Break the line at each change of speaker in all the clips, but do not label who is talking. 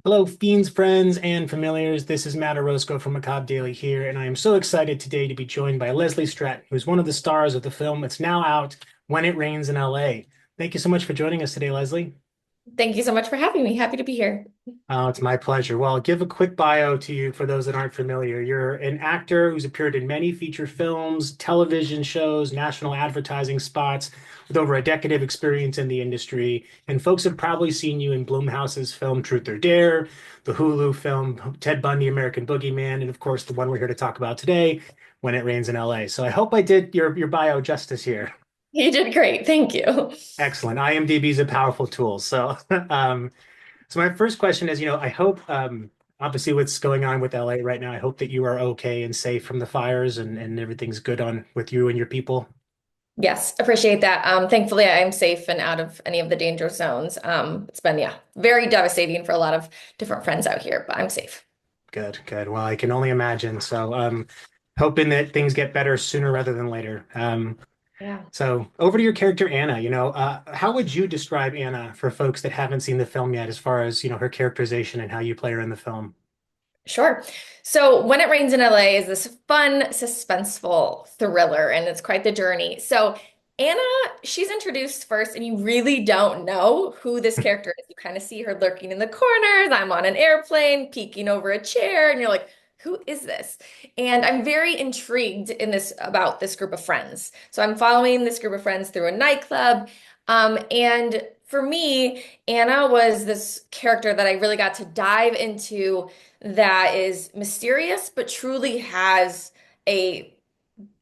Hello, fiends, friends, and familiars. This is Matt Orozco from Macabre Daily here, and I am so excited today to be joined by Leslie Stratton, who is one of the stars of the film that's now out, When It Rains in LA. Thank you so much for joining us today, Leslie.
Thank you so much for having me. Happy to be here.
Oh, it's my pleasure. Well, I'll give a quick bio to you for those that aren't familiar. You're an actor who's appeared in many feature films, television shows, national advertising spots, with over a decade of experience in the industry. And folks have probably seen you in Blumhouse's film Truth or Dare, the Hulu film Ted Bundy, American Boogeyman, and of course the one we're here to talk about today, When It Rains in LA. So I hope I did your bio justice here.
You did great. Thank you.
Excellent. IMDb is a powerful tool. So so my first question is, I hope, obviously what's going on with LA right now, I hope that you are okay and safe from the fires and everything's good on with you and your people.
Yes, appreciate that. Thankfully, I'm safe and out of any of the danger zones. It's been, yeah, very devastating for a lot of different friends out here, but I'm safe.
Good, good. Well, I can only imagine. So, hoping that things get better sooner rather than later.
Yeah.
So over to your character, Anna. How would you describe Anna for folks that haven't seen the film yet, as far as, her characterization and how you play her in the film?
Sure. So, When It Rains in LA is this fun, suspenseful thriller, and it's quite the journey. So, Anna, she's introduced first, and you really don't know who this character is. You kind of see her lurking in the corners. I'm on an airplane, peeking over a chair, and you're like, who is this? And I'm very intrigued in this about this group of friends. So, I'm following this group of friends through a nightclub. And for me, Anna was this character that I really got to dive into that is mysterious, but truly has a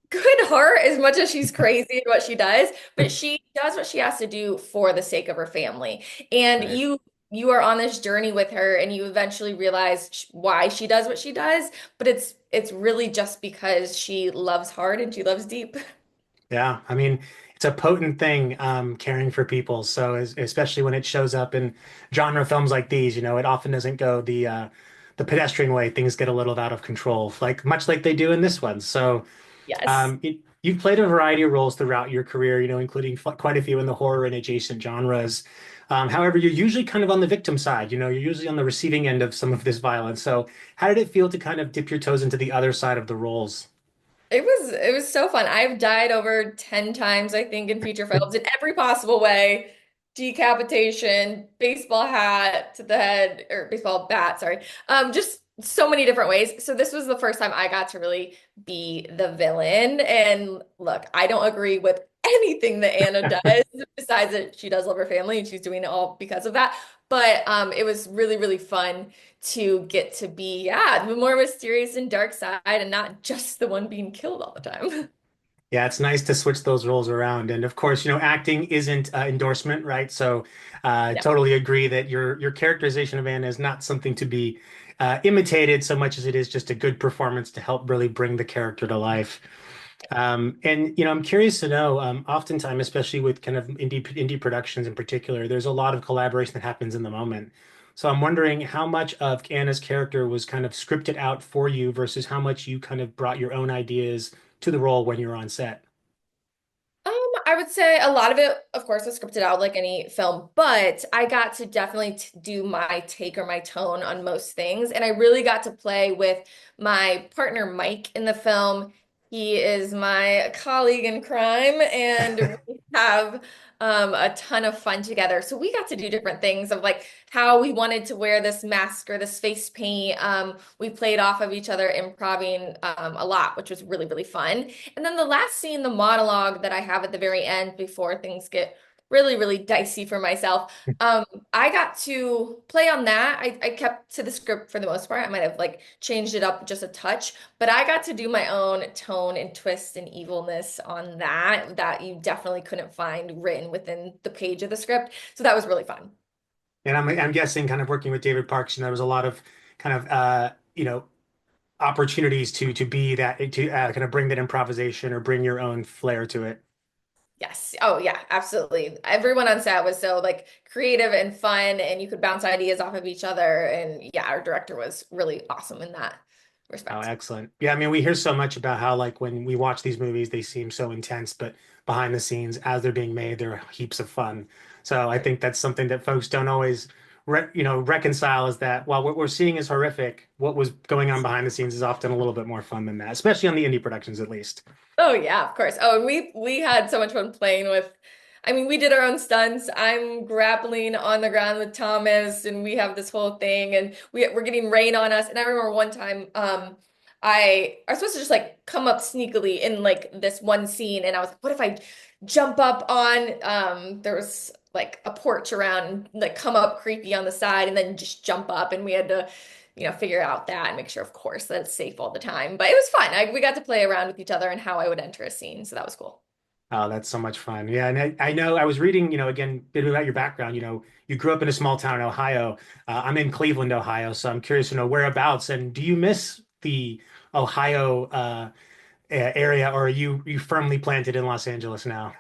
good heart as much as she's crazy in what she does, but she does what she has to do for the sake of her family. And
Right.
you are on this journey with her and you eventually realize why she does what she does, but it's really just because she loves hard and she loves deep.
Yeah, I mean, it's a potent thing, caring for people. So, especially when it shows up in genre films like these, it often doesn't go the pedestrian way. Things get a little out of control, like much like they do in this one. So,
Yes.
you've played a variety of roles throughout your career, including quite a few in the horror and adjacent genres. However, you're usually kind of on the victim side. You're usually on the receiving end of some of this violence. So, how did it feel to kind of dip your toes into the other side of the roles?
It was so fun. I've died over 10 times, I think, in feature films in every possible way. Decapitation, baseball hat to the head, or baseball bat, sorry. Just so many different ways. So this was the first time I got to really be the villain. And look, I don't agree with anything that Anna does, besides that she does love her family and she's doing it all because of that. But it was really, really fun to get to be, yeah, the more mysterious and dark side and not just the one being killed all the time.
Yeah, it's nice to switch those roles around. And of course, acting isn't endorsement, right? So,
Yeah.
totally agree that your characterization of Anna is not something to be imitated so much as it is just a good performance to help really bring the character to life. And I'm curious to know, oftentimes, especially with kind of indie productions in particular, there's a lot of collaboration that happens in the moment. So I'm wondering how much of Anna's character was kind of scripted out for you versus how much you kind of brought your own ideas to the role when you were on set.
I would say a lot of it, of course, was scripted out like any film, but I got to definitely do my take or my tone on most things. And I really got to play with my partner, Mike, in the film. He is my colleague in crime, and we have a ton of fun together. So we got to do different things of like how we wanted to wear this mask or this face paint. We played off of each other, improvising a lot, which was really, really fun. And then the last scene, the monologue that I have at the very end before things get really, really dicey for myself, um, I got to play on that. I kept to the script for the most part. I might have like changed it up just a touch, but I got to do my own tone and twist and evilness on that you definitely couldn't find written within the page of the script. So that was really fun.
And I'm guessing kind of working with David Parks, there was a lot of kind of opportunities to be that to kind of bring that improvisation or bring your own flair to it.
Yes. Oh, yeah, absolutely. Everyone on set was so like creative and fun, and you could bounce ideas off of each other. And yeah, our director was really awesome in that
Oh,
respect.
excellent. Yeah, I mean, we hear so much about how, like, when we watch these movies, they seem so intense, but behind the scenes, as they're being made, they're heaps of fun. So I think that's something that folks don't always reconcile is that while what we're seeing is horrific, what was going on behind the scenes is often a little bit more fun than that, especially on the indie productions at least.
Oh yeah, of course. Oh, and we had so much fun playing with. I mean, we did our own stunts. I'm grappling on the ground with Thomas, and we have this whole thing, and we're getting rain on us. And I remember one time, I was supposed to just like come up sneakily in like this one scene, and I was like, what if I jump up on there was like a porch around and like come up creepy on the side and then just jump up, and we had to figure out that and make sure, of course, that it's safe all the time. But it was fun. We got to play around with each other and how I would enter a scene. So that was cool.
Oh, that's so much fun. Yeah, and I know I was reading, again, a bit about your background. You grew up in a small town in Ohio. I'm in Cleveland, Ohio, so I'm curious to know whereabouts. And do you miss the Ohio area, or are you firmly planted in Los Angeles now?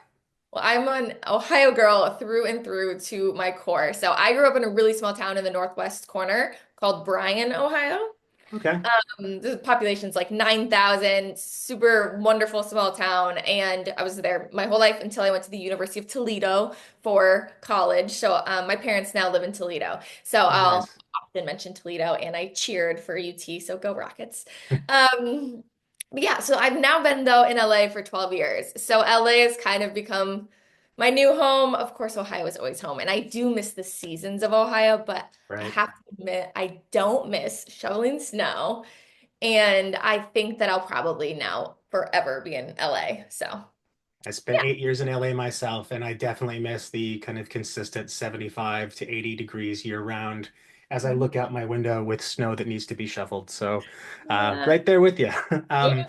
Well, I'm an Ohio girl through and through to my core. So I grew up in a really small town in the northwest corner called Bryan, Ohio.
Okay,
The population's like 9,000, super wonderful small town. And I was there my whole life until I went to the University of Toledo for college. So my parents now live in Toledo. So
oh,
I'll
nice.
often mention Toledo and I cheered for UT. So go Rockets. Um, but yeah, so I've now been though in LA for 12 years. So LA has kind of become my new home. Of course, Ohio is always home. And I do miss the seasons of Ohio, but I
Right.
have to admit, I don't miss shoveling snow. And I think that I'll probably now forever be in LA. So,
I spent
yeah.
8 years in LA myself, and I definitely miss the kind of consistent 75 to 80 degrees year round as I
Mhm.
look out my window with snow that needs to be shoveled. So,
Yeah.
right there with you.
Yeah.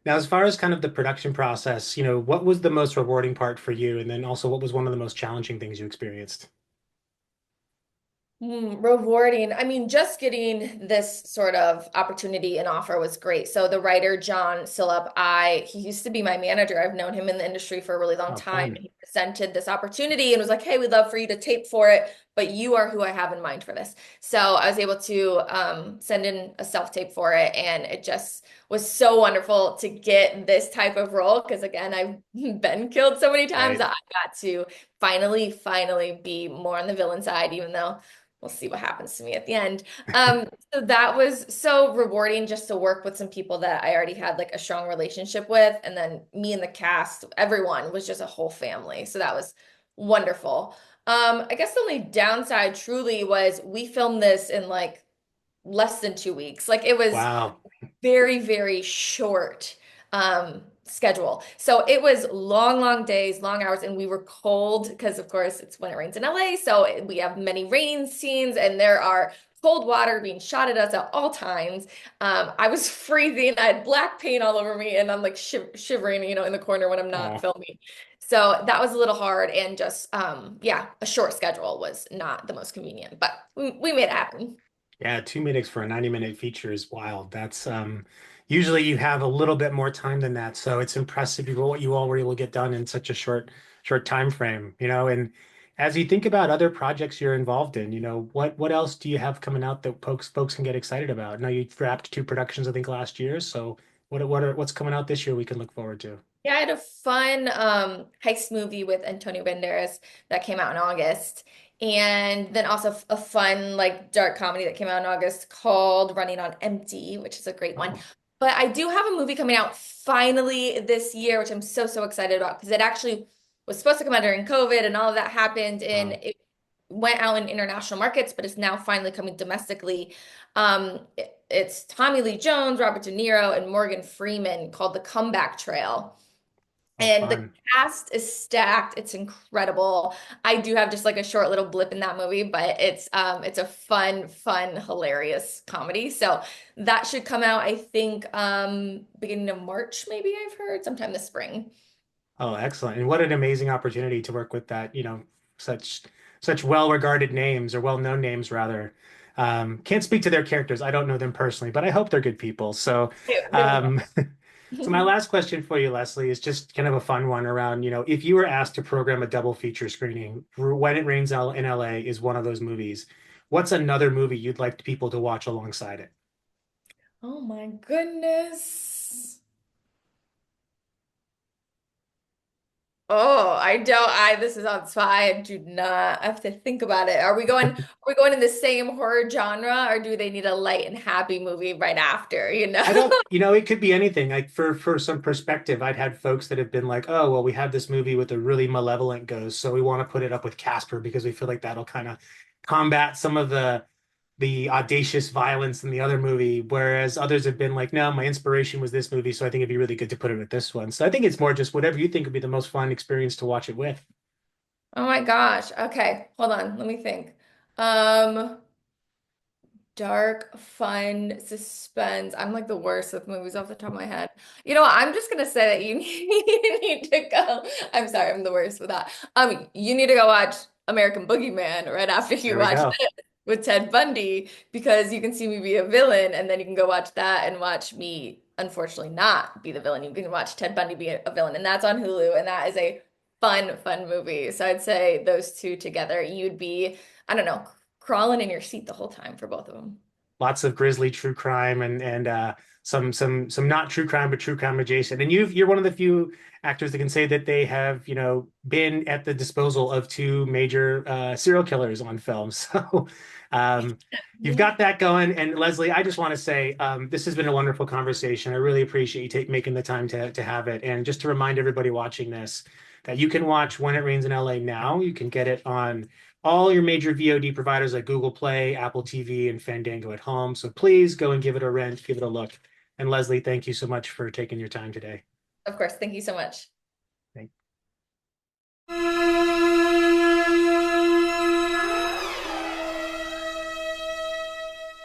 Now, as far as kind of the production process, what was the most rewarding part for you? And then also, what was one of the most challenging things you experienced?
Rewarding. I mean, just getting this sort of opportunity and offer was great. So the writer John Sillop, he used to be my manager. I've known him in the industry for a really long
Oh,
time.
fun.
He presented this opportunity and was like, "Hey, we'd love for you to tape for it, but you are who I have in mind for this." So I was able to send in a self-tape for it, and it just was so wonderful to get this type of role because again, I've been killed so many times
Right.
that I got to finally be more on the villain side, even though we'll see what happens to me at the end. So that was so rewarding just to work with some people that I already had like a strong relationship with. And then me and the cast, everyone was just a whole family. So that was wonderful. I guess the only downside truly was we filmed this in like less than 2 weeks. Like it was
Wow.
very short schedule. So it was long days, long hours, and we were cold because, of course, it's when it rains in LA. So we have many rain scenes, and there are cold water being shot at us at all times. I was freezing. I had black paint all over me, and I'm like shivering, in the corner when I'm not
Oh.
filming. So that was a little hard, and just yeah, a short schedule was not the most convenient, but we made it happen.
Yeah, 2 minutes for a 90-minute feature is wild. That's usually you have a little bit more time than that. So it's impressive what you all were able to get done in such a short time frame, and as you think about other projects you're involved in, what else do you have coming out that folks can get excited about? Now you wrapped two productions, I think, last year. So what's coming out this year we can look forward to?
Yeah, I had a fun heist movie with Antonio Banderas that came out in August. And then also a fun like dark comedy that came out in August called Running on Empty, which is a great one.
Oh,
But I do have a movie coming out finally this year, which I'm so excited about because it actually was supposed to come out during COVID and all of that happened and
wow.
it went out in international markets, but it's now finally coming domestically. It's Tommy Lee Jones, Robert De Niro, and Morgan Freeman called The Comeback Trail.
Oh,
And the
fun.
cast is stacked. It's incredible. I do have just like a short little blip in that movie, but it's a fun, hilarious comedy. So that should come out, I think, beginning of March, maybe I've heard, sometime this spring.
Oh, excellent. And what an amazing opportunity to work with that, such such well-regarded names or well-known names rather. Can't speak to their characters. I don't know them personally, but I hope they're good people. So,
They will
um, so my
know.
last question for you, Leslie, is just kind of a fun one around, if you were asked to program a double feature screening, When It Rains in LA is one of those movies. What's another movie you'd like people to watch alongside it?
Oh my goodness. Oh, I don't. This is on spot. I do not I have to think about it. Are we going in the same horror genre, or do they need a light and happy movie right after, you know?
I don't, it could be anything. Like for some perspective, I'd had folks that have been like, "Oh, well, we have this movie with a really malevolent ghost, so we want to put it up with Casper because we feel like that'll kind of combat some of the audacious violence in the other movie." Whereas others have been like, "No, my inspiration was this movie, so I think it'd be really good to put it with this one." So I think it's more just whatever you think would be the most fun experience to watch it with.
Oh my gosh. Okay, hold on. Let me think. Um, Dark, fun, suspense. I'm like the worst with movies off the top of my head. You know what? I'm just gonna say that you need to go. I'm sorry, I'm the worst with that. You need to go watch American Boogeyman right after you
There we
watch
go.
this with Ted Bundy because you can see me be a villain, and then you can go watch that and watch me, unfortunately, not be the villain. You can watch Ted Bundy be a villain, and that's on Hulu, and that is a fun, fun movie. So I'd say those two together, you'd be, I don't know, crawling in your seat the whole time for both of them.
Lots of grisly true crime and some not true crime but true crime adjacent. And you're one of the few actors that can say that they have been at the disposal of two major serial killers on film. So um, you've
Yeah.
got that going. And Leslie, I just want to say this has been a wonderful conversation. I really appreciate you making the time to have it. And just to remind everybody watching this that you can watch When It Rains in LA now. You can get it on all your major VOD providers like Google Play, Apple TV, and Fandango at home. So please go and give it a rent, give it a look. And Leslie, thank you so much for taking your time today.
Of course. Thank you so much.
Thank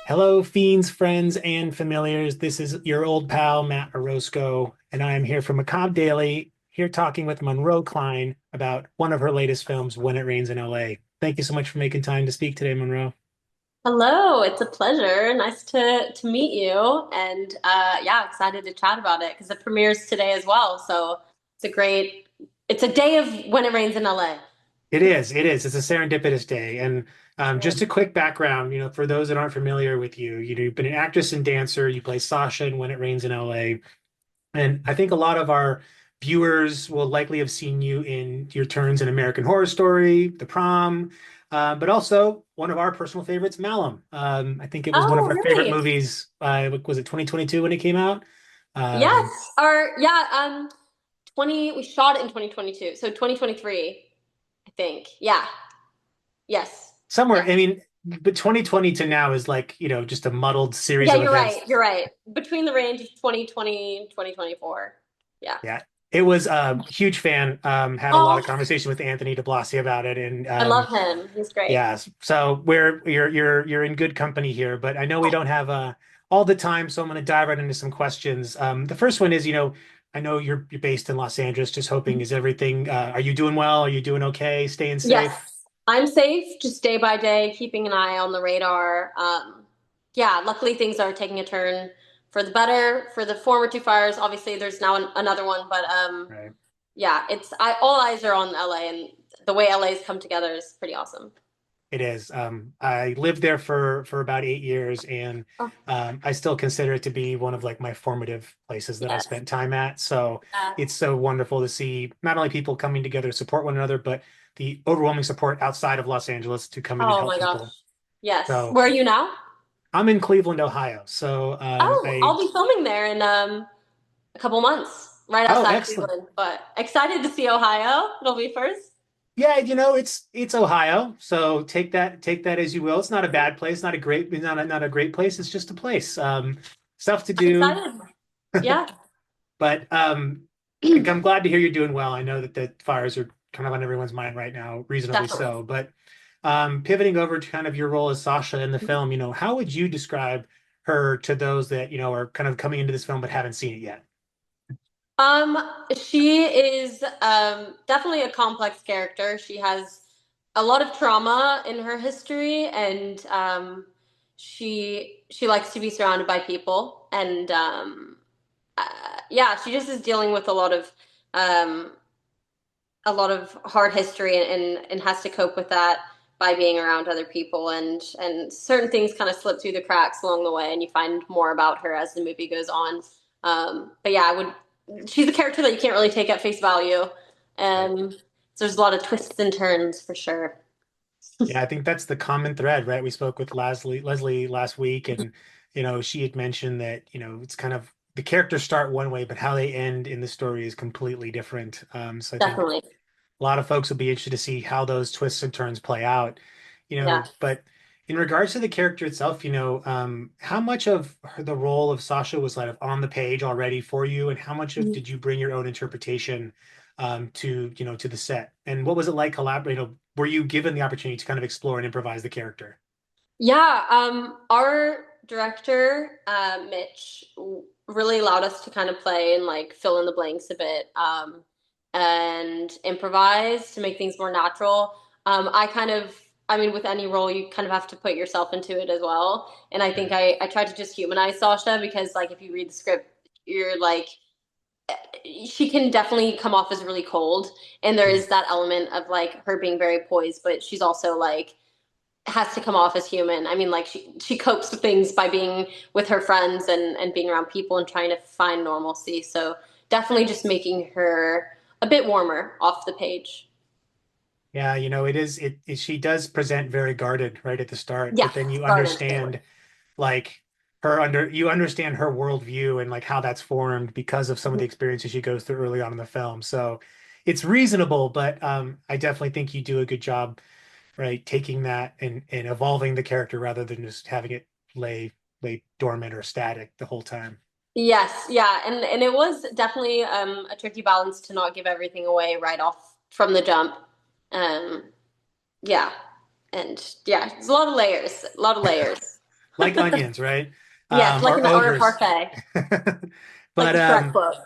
Hello, fiends, friends, and familiars. This is your old pal, Matt Orozco, and I am here for Macabre Daily, here talking with Monroe Cline about one of her latest films, When It Rains in LA. Thank you so much for making time to speak today, Monroe.
Hello, it's a pleasure. Nice to meet you, and yeah, excited to chat about it because it premieres today as well. So it's a day of When It Rains in LA.
It is. It is. It's a serendipitous day. And just a quick background, for those that aren't familiar with you, you've been an actress and dancer. You play Sasha in When It Rains in LA. And I think a lot of our viewers will likely have seen you in your turns in American Horror Story, The Prom, but also one of our personal favorites, Malum. I think it was one of
Oh,
our favorite
really?
movies. Was it 2022 when it came out?
Yes.
Um,
Or yeah, 20 we shot it in 2022. So 2023, I think. Yeah. Yes.
Somewhere,
Yes.
I mean, but 2020 to now is like, just a muddled series
Yeah,
of
you're
events.
right. You're right. Between the range of 2020 2024. Yeah.
Yeah, it was a huge fan. Had a lot
Oh,
of conversation with Anthony de Blasi about it, and
I love him. He's great.
yeah, so you're in good company here. But I know we don't have all the time, so I'm going to dive right into some questions. The first one is, I know you're based in Los Angeles. Just hoping, is everything? Are you doing well? Are you doing okay? Staying safe?
Yes, I'm safe, just day by day, keeping an eye on the radar. Yeah, luckily things are taking a turn for the better for the former two fires. Obviously, there's now another one, but
Right.
yeah, all eyes are on LA, and the way LA's come together is pretty awesome.
It is. I lived there for about 8 years, and
Oh,
I still consider it to be one of like my formative places that I
yes.
spent time at. So
Uh,
it's so wonderful to see not only people coming together to support one another, but the overwhelming support outside of Los Angeles to come in and
oh
help
my gosh.
people.
Yes.
So
Where are you now?
I'm in Cleveland, Ohio. So
Oh, I'll be filming there in a couple months, right
oh,
outside
excellent.
Cleveland. But excited to see Ohio. It'll be first.
Yeah, it's Ohio, so take that as you will. It's not a bad place, not a great place. It's just a place. Stuff to
I'm
do.
excited. Yeah,
But I'm glad to hear you're doing well. I know that the fires are kind of on everyone's mind right now, reasonably
definitely.
so. But pivoting over to kind of your role as Sasha in the film, how would you describe her to those that, are kind of coming into this film but haven't seen it yet?
Um, she is definitely a complex character. She has a lot of trauma in her history, and she likes to be surrounded by people, and yeah, she just is dealing with um, a lot of hard history, and has to cope with that by being around other people, and certain things kind of slip through the cracks along the way, and you find more about her as the movie goes on. But yeah, I would she's a character that you can't really take at face value.
Right.
So there's a lot of twists and turns for sure.
Yeah, I think that's the common thread, right? We spoke with Leslie last week, and she had mentioned that, it's kind of the characters start one way, but how they end in the story is completely different. So I think
Definitely.
a lot of folks will be interested to see how those twists and turns play out,
Yeah.
but in regards to the character itself, how much of the role of Sasha was like on the page already for you, and how much of did you bring your own interpretation to the set? And what was it like collaborating? Were you given the opportunity to kind of explore and improvise the character?
Yeah, our director, Mitch, really allowed us to kind of play and like fill in the blanks a bit, and improvise to make things more natural. I mean, with any role, you kind of have to put yourself into it as well. And I think
Sure.
I tried to just humanize Sasha because, like, if you read the script, you're like, she can definitely come off as really cold. And there
Mm.
is that element of like her being very poised, but she's also like, has to come off as human. I mean, like she copes with things by being with her friends and being around people and trying to find normalcy. So definitely just making her a bit warmer off the page.
Yeah, she does present very guarded right at the start,
Yeah,
but then you
guarded family.
understand like you understand her worldview and like how that's formed because of some of the experiences she goes through early on in the film. So it's reasonable, but I definitely think you do a good job, right, taking that and evolving the character rather than just having it lay dormant or static the whole time.
Yes, yeah, and it was definitely a tricky balance to not give everything away right off from the jump. Um, yeah, and yeah, it's a lot of layers, a lot of layers.
Like onions, right?
Yes, like
Or
an or a
ogres.
parfait, like
But
the Shrek book.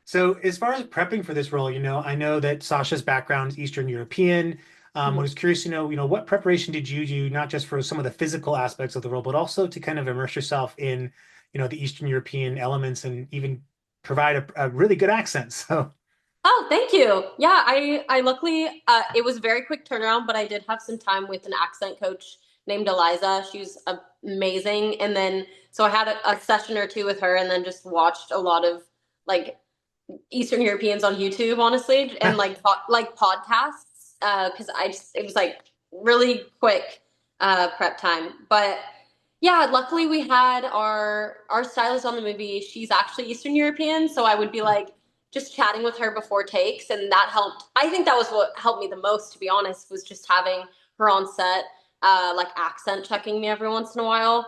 so as far as prepping for this role, I know that Sasha's background is Eastern European. I was curious to know, what preparation did you do, not just for some of the physical aspects of the role, but also to kind of immerse yourself in, the Eastern European elements and even provide a really good accent. So
Oh, thank you. Yeah, I luckily it was a very quick turnaround, but I did have some time with an accent coach named Eliza. She was amazing, and then so I had a session or two with her, and then just watched a lot of like Eastern Europeans on YouTube, honestly, and like like podcasts, because I just it was like really quick prep time, but. Yeah, luckily we had our stylist on the movie. She's actually Eastern European, so I would be like just chatting with her before takes, and that helped. I think that was what helped me the most, to be honest, was just having her on set, like accent checking me every once in a while.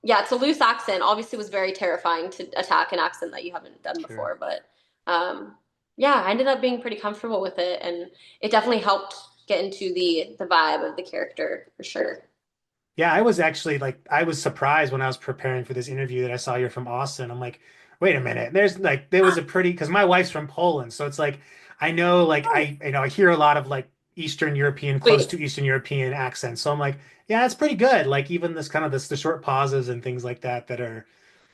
Yeah, it's a loose accent. Obviously, it was very terrifying to attack an accent that you haven't done
sure.
before, but yeah, I ended up being pretty comfortable with it, and it definitely helped get into the vibe of the character for sure.
Yeah, I was actually like, I was surprised when I was preparing for this interview that I saw you're from Austin. I'm like, wait a minute. There was a pretty, because my wife's from Poland. So it's like, I know, like,
Oh,
I hear a lot of like Eastern European, close
sweet.
to Eastern European accents. So I'm like, yeah, it's pretty good. Like, even this kind of the short pauses and things like that are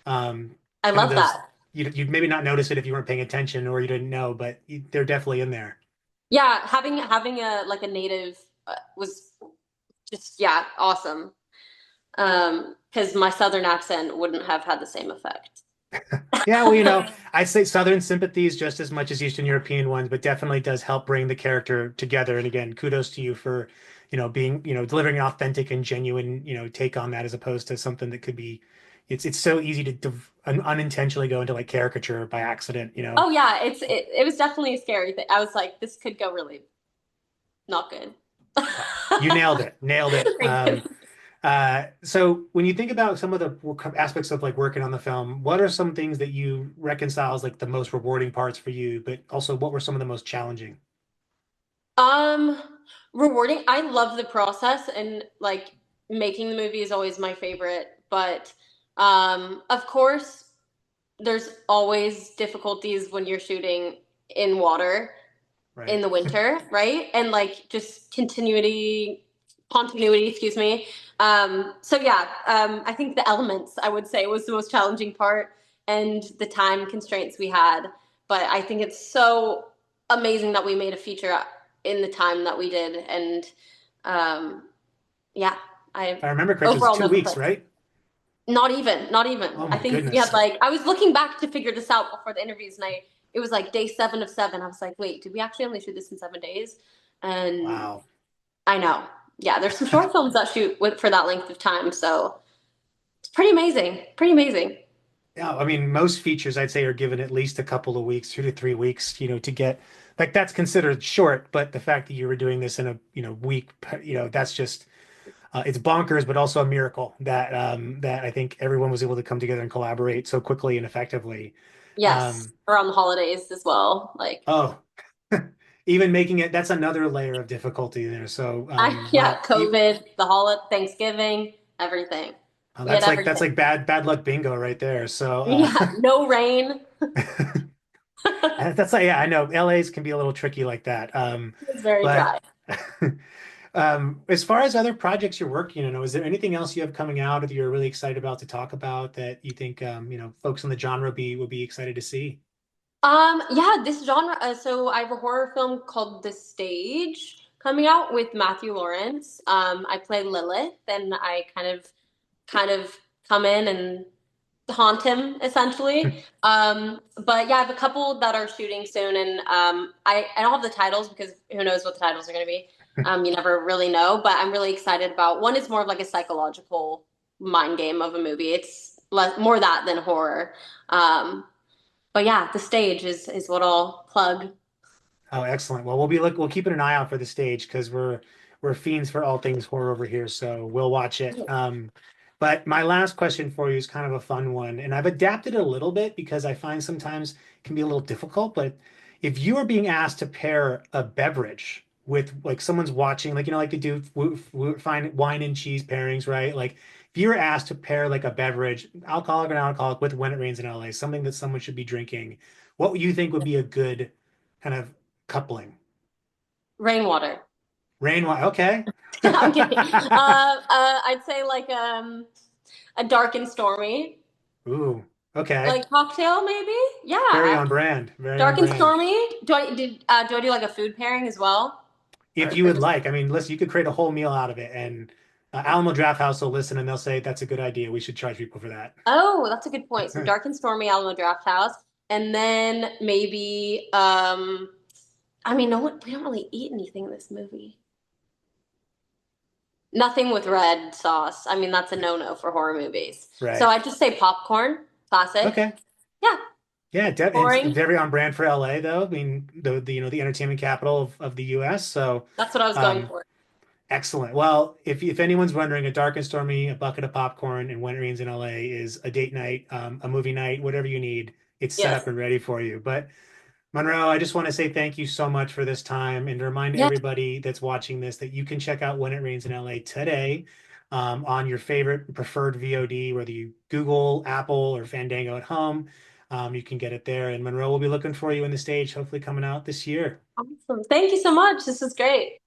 um,
I
kind of
love
those,
that.
you'd maybe not notice it if you weren't paying attention or you didn't know, but they're definitely in there.
Yeah, having a like a native was just yeah, awesome. Because my southern accent wouldn't have had the same effect.
Yeah, well, I'd say Southern sympathies just as much as Eastern European ones, but definitely does help bring the character together. And again, kudos to you for, being, delivering an authentic and genuine, take on that as opposed to something that could be, it's so easy to unintentionally go into like caricature by accident.
Oh yeah, it was definitely a scary thing. I was like, this could go really not good.
You nailed it, nailed it.
Thank you.
So when you think about some of the aspects of like working on the film, what are some things that you reconcile as like the most rewarding parts for you, but also what were some of the most challenging?
Um, Rewarding. I love the process and like making the movie is always my favorite, but of course there's always difficulties when you're shooting in water
Right.
in the winter, right? And like just continuity, excuse me. So yeah, I think the elements I would say was the most challenging part and the time constraints we had. But I think it's so amazing that we made a feature in the time that we did. And um, yeah,
If
I
I remember correctly, it was
overall
two
no
weeks,
complaints.
right?
Not even, not even.
Oh
I
my
think we had
goodness.
like I was looking back to figure this out before the interviews, and it was like day 7 of 7. I was like, wait, did we actually only shoot this in 7 days? And
Wow.
I know. Yeah, there's some short films that shoot for that length of time, so it's pretty amazing. Pretty amazing.
Yeah, I mean, most features I'd say are given at least a couple of weeks, 2 to 3 weeks, to get like that's considered short. But the fact that you were doing this in a week, that's just it's bonkers, but also a miracle that I think everyone was able to come together and collaborate so quickly and effectively.
Yes,
Um,
around the holidays as well. Like,
oh, even making it that's another layer of difficulty there. So,
yeah,
well,
COVID, the holiday, Thanksgiving, everything. We had
that's
everything.
like bad luck bingo right there. So,
Yeah, no rain.
that's like yeah, I know LA's can be a little tricky like that.
It's very
But
dry.
as far as other projects you're working on, is there anything else you have coming out that you're really excited about to talk about that you think folks in the genre be would be excited to see?
Yeah, this genre. So I have a horror film called The Stage coming out with Matthew Lawrence. I play Lilith, and I kind of come in and haunt him essentially. But yeah, I have a couple that are shooting soon, and I don't have the titles because who knows what the titles are going to be. You never really know, but I'm really excited about one. Is more of like a psychological mind game of a movie. It's more that than horror. Um, but yeah, the stage is what I'll plug.
Oh, excellent. Well, we'll keeping an eye out for the stage because we're fiends for all things horror over here, so we'll watch it. But my last question for you is kind of a fun one, and I've adapted it a little bit because I find sometimes it can be a little difficult. But if you are being asked to pair a beverage with like someone's watching, like like they do find wine and cheese pairings, right? Like if you're asked to pair like a beverage, alcoholic or non-alcoholic, with When It Rains in LA, something that someone should be drinking, what would you think would be a good kind of coupling?
Rainwater.
Rain, okay.
I'm kidding. I'd say like a dark and stormy,
Ooh, okay.
like cocktail maybe.
Very
Yeah,
on brand. Very on
dark and
brand.
stormy. Do I do like a food pairing as well,
If you
or
would
just
like, I mean, listen, you could create a whole meal out of it, and Alamo Draft House will listen and they'll say that's a good idea. We should charge people for that.
oh, that's a good point. So dark and stormy Alamo Draft House, and then maybe I mean, no one we don't really eat anything in this movie. Nothing with red sauce. I mean, that's a no-no for horror movies. So
Right.
I just say popcorn, classic.
Okay.
Yeah,
Yeah, it's
boring.
very on brand for LA though. I mean, the the entertainment capital of the US. So,
That's what I was going
um,
for.
excellent. Well, if anyone's wondering, a dark and stormy, a bucket of popcorn, and When It Rains in LA is a date night, a movie night, whatever you need. It's set
Yes.
up and ready for you. But Monroe, I just want to say thank you so much for this time and to remind
Yeah.
everybody that's watching this that you can check out When It Rains in LA today on your favorite preferred VOD, whether you Google, Apple, or Fandango at home. You can get it there. And Monroe will be looking for you in the stage, hopefully coming out this year.
Awesome. Thank you so much. This is great.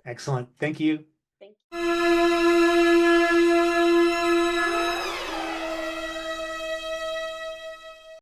Excellent. Thank you.